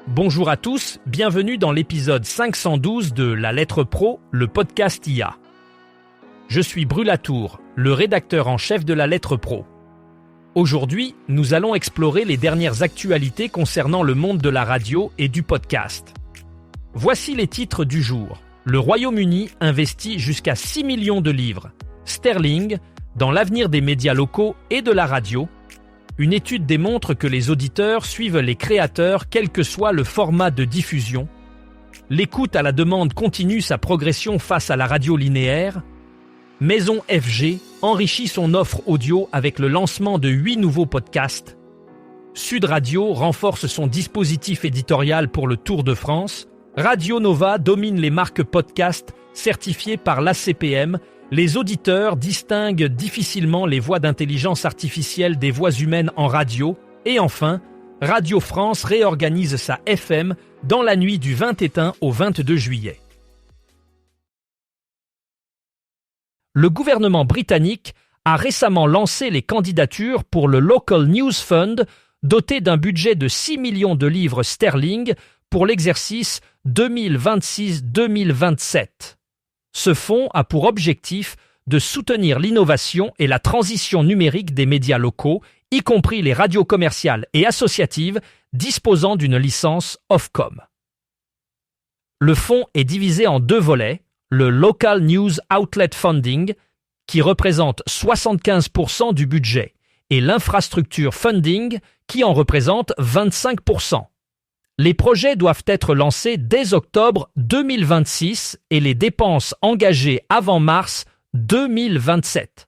Bonjour à tous, bienvenue dans l'épisode 512 de La Lettre Pro, le podcast IA. Je suis Brulatour, le rédacteur en chef de La Lettre Pro. Aujourd'hui, nous allons explorer les dernières actualités concernant le monde de la radio et du podcast. Voici les titres du jour. Le Royaume-Uni investit jusqu'à 6 millions de livres sterling dans l'avenir des médias locaux et de la radio. Une étude démontre que les auditeurs suivent les créateurs quel que soit le format de diffusion. L'écoute à la demande continue sa progression face à la radio linéaire. Maison FG enrichit son offre audio avec le lancement de 8 nouveaux podcasts. Sud Radio renforce son dispositif éditorial pour le Tour de France. Radio Nova domine les marques podcast certifiées par l'ACPM. Les auditeurs distinguent difficilement les voix d'intelligence artificielle des voix humaines en radio. Et enfin, Radio France réorganise sa FM dans la nuit du 21 au 22 juillet. Le gouvernement britannique a récemment lancé les candidatures pour le Local News Fund, doté d'un budget de 6 millions de livres sterling pour l'exercice 2026-2027. Ce fonds a pour objectif de soutenir l'innovation et la transition numérique des médias locaux, y compris les radios commerciales et associatives disposant d'une licence Ofcom. Le fonds est divisé en 2 volets, le Local News Outlet Funding, qui représente 75% du budget, et l'Infrastructure Funding, qui en représente 25%. Les projets doivent être lancés dès octobre 2026 et les dépenses engagées avant mars 2027.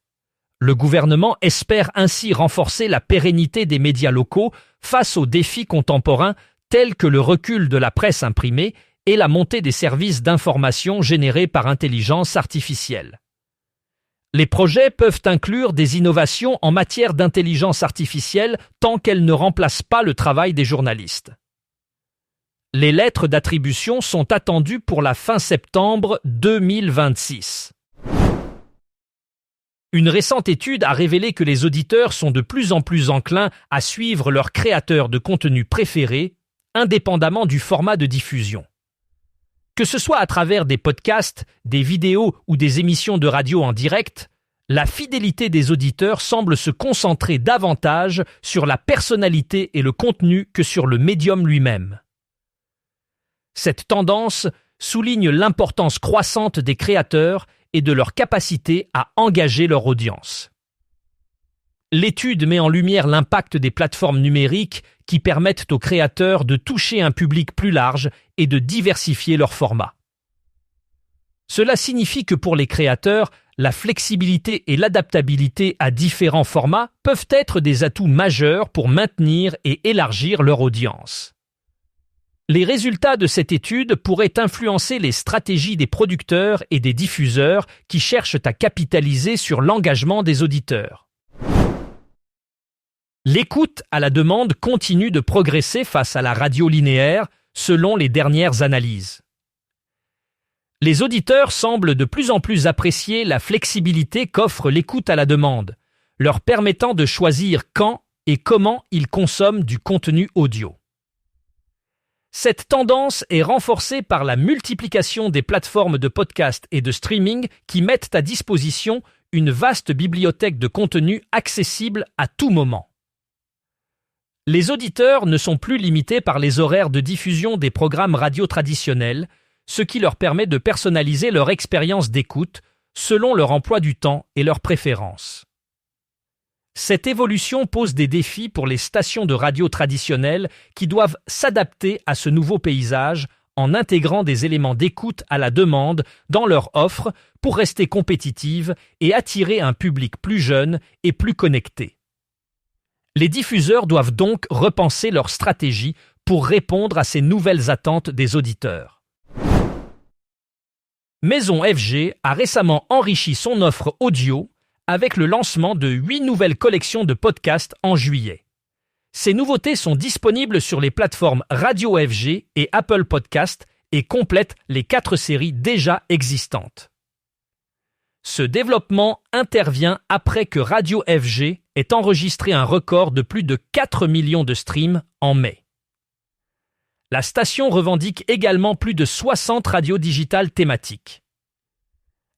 Le gouvernement espère ainsi renforcer la pérennité des médias locaux face aux défis contemporains tels que le recul de la presse imprimée et la montée des services d'information générés par intelligence artificielle. Les projets peuvent inclure des innovations en matière d'intelligence artificielle tant qu'elles ne remplacent pas le travail des journalistes. Les lettres d'attribution sont attendues pour la fin septembre 2026. Une récente étude a révélé que les auditeurs sont de plus en plus enclins à suivre leur créateur de contenu préféré, indépendamment du format de diffusion. Que ce soit à travers des podcasts, des vidéos ou des émissions de radio en direct, la fidélité des auditeurs semble se concentrer davantage sur la personnalité et le contenu que sur le médium lui-même. Cette tendance souligne l'importance croissante des créateurs et de leur capacité à engager leur audience. L'étude met en lumière l'impact des plateformes numériques qui permettent aux créateurs de toucher un public plus large et de diversifier leurs formats. Cela signifie que pour les créateurs, la flexibilité et l'adaptabilité à différents formats peuvent être des atouts majeurs pour maintenir et élargir leur audience. Les résultats de cette étude pourraient influencer les stratégies des producteurs et des diffuseurs qui cherchent à capitaliser sur l'engagement des auditeurs. L'écoute à la demande continue de progresser face à la radio linéaire, selon les dernières analyses. Les auditeurs semblent de plus en plus apprécier la flexibilité qu'offre l'écoute à la demande, leur permettant de choisir quand et comment ils consomment du contenu audio. Cette tendance est renforcée par la multiplication des plateformes de podcast et de streaming qui mettent à disposition une vaste bibliothèque de contenu accessible à tout moment. Les auditeurs ne sont plus limités par les horaires de diffusion des programmes radio traditionnels, ce qui leur permet de personnaliser leur expérience d'écoute selon leur emploi du temps et leurs préférences. Cette évolution pose des défis pour les stations de radio traditionnelles qui doivent s'adapter à ce nouveau paysage en intégrant des éléments d'écoute à la demande dans leur offre pour rester compétitives et attirer un public plus jeune et plus connecté. Les diffuseurs doivent donc repenser leur stratégie pour répondre à ces nouvelles attentes des auditeurs. Maison FG a récemment enrichi son offre audio avec le lancement de 8 nouvelles collections de podcasts en juillet. Ces nouveautés sont disponibles sur les plateformes Radio FG et Apple Podcasts et complètent les 4 séries déjà existantes. Ce développement intervient après que Radio FG ait enregistré un record de plus de 4 millions de streams en mai. La station revendique également plus de 60 radios digitales thématiques.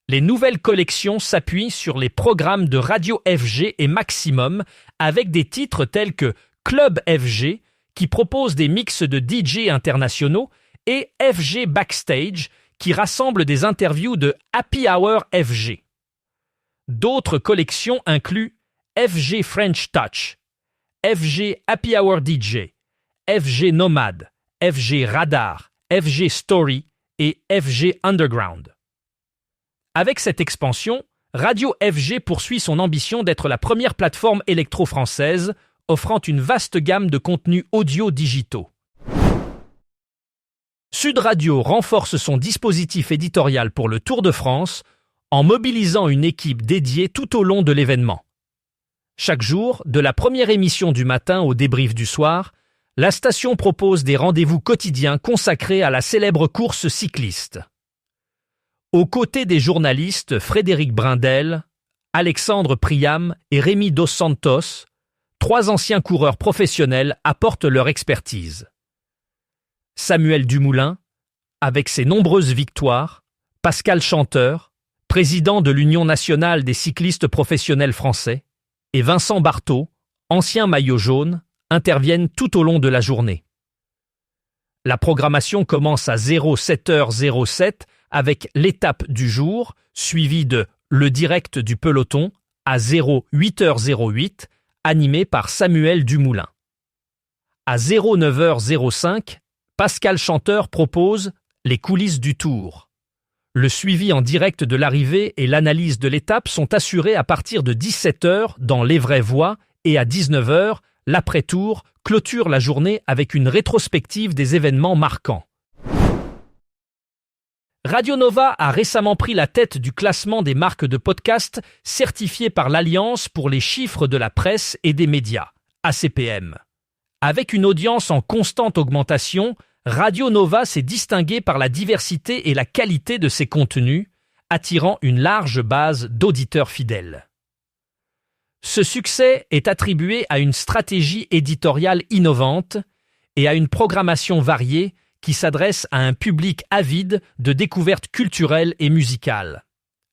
Les nouvelles collections s'appuient sur les programmes de Radio FG et Maximum avec des titres tels que Club FG qui propose des mix de DJ internationaux et FG Backstage qui rassemble des interviews de Happy Hour FG. D'autres collections incluent FG French Touch, FG Happy Hour DJ, FG Nomade, FG Radar, FG Story et FG Underground. Avec cette expansion, Radio FG poursuit son ambition d'être la première plateforme électro-française offrant une vaste gamme de contenus audio digitaux. Sud Radio renforce son dispositif éditorial pour le Tour de France en mobilisant une équipe dédiée tout au long de l'événement. Chaque jour, de la première émission du matin au débrief du soir, la station propose des rendez-vous quotidiens consacrés à la célèbre course cycliste. Aux côtés des journalistes Frédéric Brindel, Alexandre Priam et Rémi Dos Santos, 3 anciens coureurs professionnels apportent leur expertise. Samuel Dumoulin, avec ses nombreuses victoires, Pascal Chanteur, président de l'Union nationale des cyclistes professionnels français, et Vincent Barthaud, ancien maillot jaune, interviennent tout au long de la journée. La programmation commence à 07h07 avec l'étape du jour, suivie de Le direct du peloton à 08h08, animé par Samuel Dumoulin. À 09h05, Pascal Chanteur propose Les coulisses du Tour. Le suivi en direct de l'arrivée et l'analyse de l'étape sont assurés à partir de 17h dans Les Vraies Voix et à 19h, l'après-tour clôture la journée avec une rétrospective des événements marquants. Radio Nova a récemment pris la tête du classement des marques de podcast certifiées par l'Alliance pour les chiffres de la presse et des médias, ACPM. Avec une audience en constante augmentation, Radio Nova s'est distinguée par la diversité et la qualité de ses contenus, attirant une large base d'auditeurs fidèles. Ce succès est attribué à une stratégie éditoriale innovante et à une programmation variée qui s'adresse à un public avide de découvertes culturelles et musicales.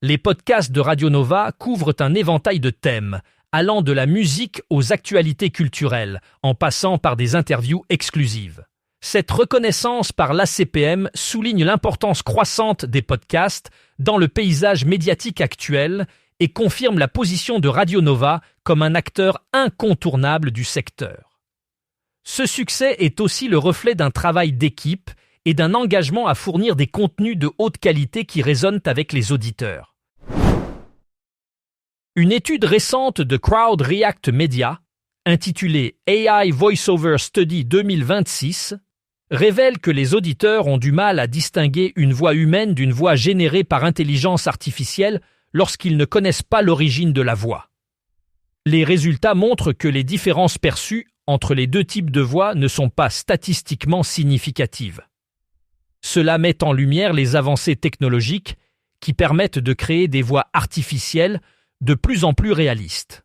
Les podcasts de Radio Nova couvrent un éventail de thèmes, allant de la musique aux actualités culturelles, en passant par des interviews exclusives. Cette reconnaissance par l'ACPM souligne l'importance croissante des podcasts dans le paysage médiatique actuel et confirme la position de Radio Nova comme un acteur incontournable du secteur. Ce succès est aussi le reflet d'un travail d'équipe et d'un engagement à fournir des contenus de haute qualité qui résonnent avec les auditeurs. Une étude récente de Crowd React Media, intitulée AI Voiceover Study 2026, révèle que les auditeurs ont du mal à distinguer une voix humaine d'une voix générée par intelligence artificielle lorsqu'ils ne connaissent pas l'origine de la voix. Les résultats montrent que les différences perçues entre les deux types de voix ne sont pas statistiquement significatives. Cela met en lumière les avancées technologiques qui permettent de créer des voix artificielles de plus en plus réalistes.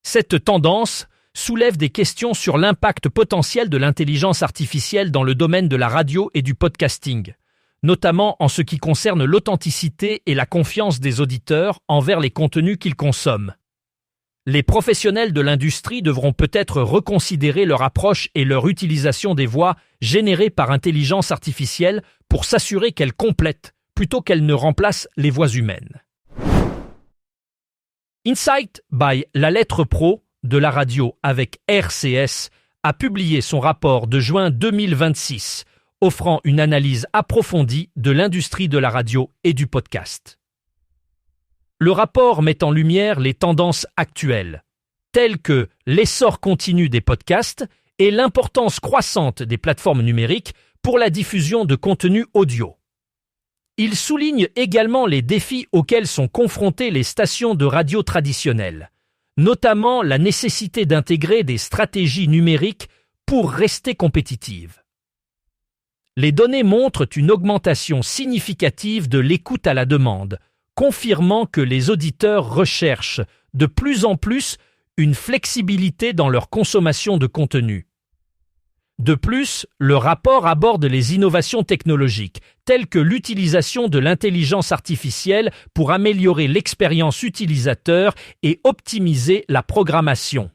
Cette tendance soulève des questions sur l'impact potentiel de l'intelligence artificielle dans le domaine de la radio et du podcasting, notamment en ce qui concerne l'authenticité et la confiance des auditeurs envers les contenus qu'ils consomment. Les professionnels de l'industrie devront peut-être reconsidérer leur approche et leur utilisation des voix générées par intelligence artificielle pour s'assurer qu'elles complètent plutôt qu'elles ne remplacent les voix humaines. Insight by La Lettre Pro de la radio avec RCS a publié son rapport de juin 2026, offrant une analyse approfondie de l'industrie de la radio et du podcast. Le rapport met en lumière les tendances actuelles, telles que l'essor continu des podcasts et l'importance croissante des plateformes numériques pour la diffusion de contenus audio. Il souligne également les défis auxquels sont confrontées les stations de radio traditionnelles, notamment la nécessité d'intégrer des stratégies numériques pour rester compétitives. Les données montrent une augmentation significative de l'écoute à la demande, confirmant que les auditeurs recherchent de plus en plus une flexibilité dans leur consommation de contenu. De plus, le rapport aborde les innovations technologiques, telles que l'utilisation de l'intelligence artificielle pour améliorer l'expérience utilisateur et optimiser la programmation.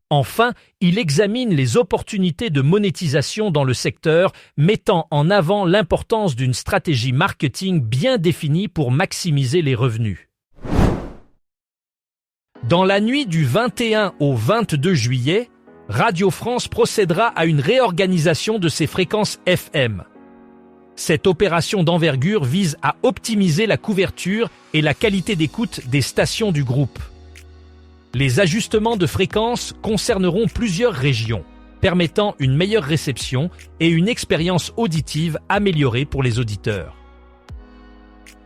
Enfin, il examine les opportunités de monétisation dans le secteur, mettant en avant l'importance d'une stratégie marketing bien définie pour maximiser les revenus. Dans la nuit du 21 au 22 juillet, Radio France procédera à une réorganisation de ses fréquences FM. Cette opération d'envergure vise à optimiser la couverture et la qualité d'écoute des stations du groupe. Les ajustements de fréquences concerneront plusieurs régions, permettant une meilleure réception et une expérience auditive améliorée pour les auditeurs.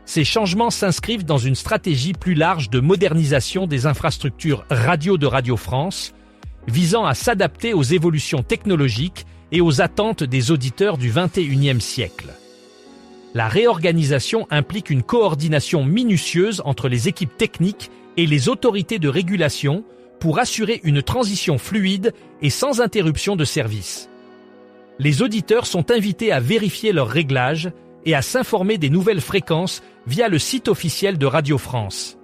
Ces changements s'inscrivent dans une stratégie plus large de modernisation des infrastructures radio de Radio France, visant à s'adapter aux évolutions technologiques et aux attentes des auditeurs du XXIe siècle. La réorganisation implique une coordination minutieuse entre les équipes techniques et les autorités de régulation pour assurer une transition fluide et sans interruption de service. Les auditeurs sont invités à vérifier leurs réglages et à s'informer des nouvelles fréquences via le site officiel de Radio France.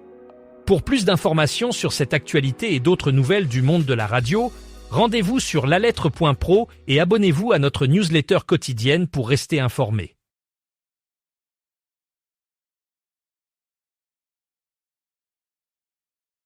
Pour plus d'informations sur cette actualité et d'autres nouvelles du monde de la radio, rendez-vous sur lalettre.pro et abonnez-vous à notre newsletter quotidienne pour rester informé.